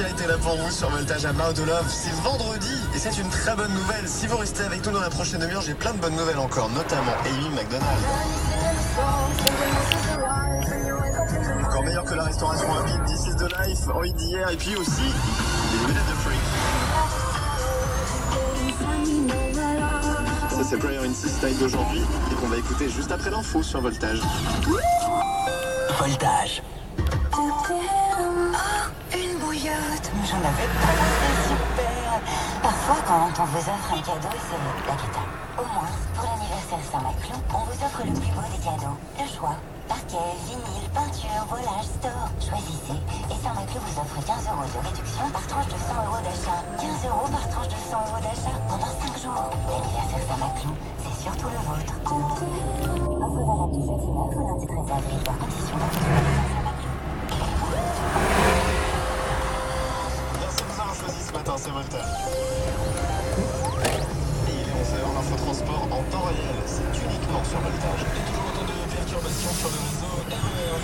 a été là pour vous sur Voltage à Mao de Love. C'est vendredi et c'est une très bonne nouvelle. Si vous restez avec nous dans la prochaine demi-heure, j'ai plein de bonnes nouvelles encore, notamment Amy McDonald. Encore meilleur que la restauration à vide, This is the Life, Henri d'hier, et puis aussi les lunettes de Freak. Ça c'est Prayer in Style d'aujourd'hui et qu'on va écouter juste après l'info sur Voltage. Voltage. Oh, une bouillotte. J'en avais pas, c'est super. Parfois, quand on vous offre un cadeau, c'est la cata. Au moins, pour l'anniversaire Saint-Maclou, on vous offre le plus beau des cadeaux. Le choix. Parquet, vinyle, peinture, volage, store. Choisissez. Et Saint-Maclou vous offre 15 € de réduction par tranche de 100 € d'achat. 15 € par tranche de 100 € d'achat pendant 5 jours. L'anniversaire Saint-Maclou, c'est surtout le vôtre. Offre valable du jeudi 9 au lundi 13 avril, par condition d'application. Merci de nous avoir choisi ce matin, c'est Voltage. Et il est 11h, l'info transport en temps réel, c'est uniquement sur Voltage. Et toujours autant de perturbations sur le réseau RER.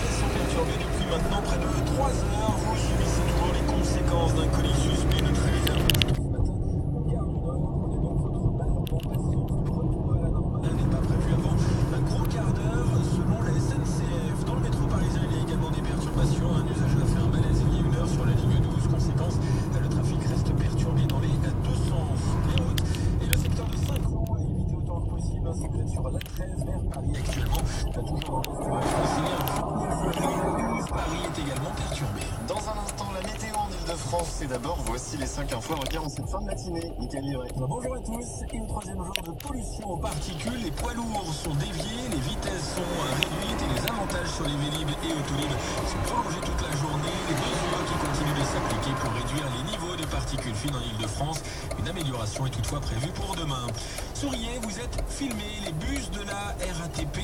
Les sont perturbés depuis maintenant près de 3 heures. Vous subissez toujours les conséquences d'un colis suspect neutralisé un peu plus tôt ce matin. Gare du Nord, prenez donc votre ballonnement patient. Le retour à la normale n'est pas prévu avant un gros quart d'heure selon la SNCF. Dans le métro parisien, il y a également des perturbations. Un usager a fait un malaise il y a 1 heure sur la ligne 12. Conséquence, le trafic reste perturbé dans les deux sens. Les routes et le secteur de Saint-Cloud à éviter autant que possible. Si vous êtes sur la 13 vers Paris actuellement, toujours dans Paris est également perturbé. Dans un instant, la météo en Ile-de-France. Et d'abord, voici les 5 infos à retenir en cette fin de matinée. Mickaël Livret. Bonjour à tous. Et au troisième jour de pollution aux particules, les poids lourds sont déviés, les vitesses sont réduites et les avantages sur les Vélib et Autolib sont prolongés toute la journée. Les mesures qui continuent de s'appliquer pour réduire les niveaux de particules fines en Ile-de-France. Une amélioration est toutefois prévue pour demain. Souriez, vous êtes filmés. Les bus de la RATP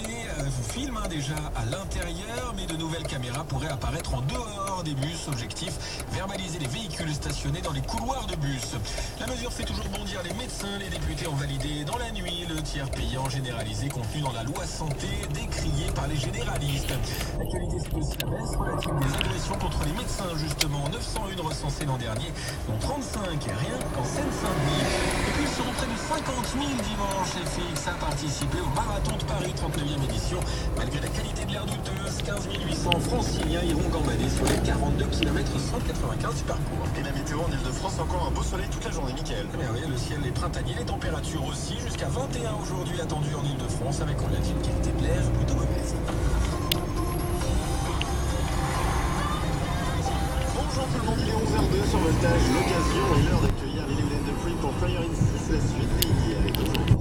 vous filment déjà à l'intérieur, mais de nouvelles caméras pourraient apparaître en dehors des bus. Objectif, verbaliser les véhicules stationnés dans les couloirs de bus. La mesure fait toujours bondir les médecins. Les députés ont validé dans la nuit le tiers payant généralisé contenu dans la loi santé, décrié par les généralistes. L'actualité, c'est aussi la baisse relative des agressions contre les médecins, justement. 901 recensées l'an dernier, dont 35 rien qu'en Seine-Saint-Denis. Et puis, ils seront près de 50 000 dimanche. FX a participé au Marathon de Paris, 39e édition. Malgré la qualité de l'air douteuse, 15 800 franciliens iront gambader sur les 42 km 195 du parcours. Et la météo en Ile-de-France, encore un beau soleil toute la journée, Mickaël. Eh bien oui, le ciel est printanier, les températures aussi, jusqu'à 21 aujourd'hui attendues en Ile-de-France, avec, on l'a dit, une qualité de l'air plutôt mauvaise. Bonjour tout le monde, il est 11h02 sur Voltage. L'occasion est l'heure d'accueillir les lunettes de Freak pour Prayer in 6, la suite des hier et d'aujourd'hui.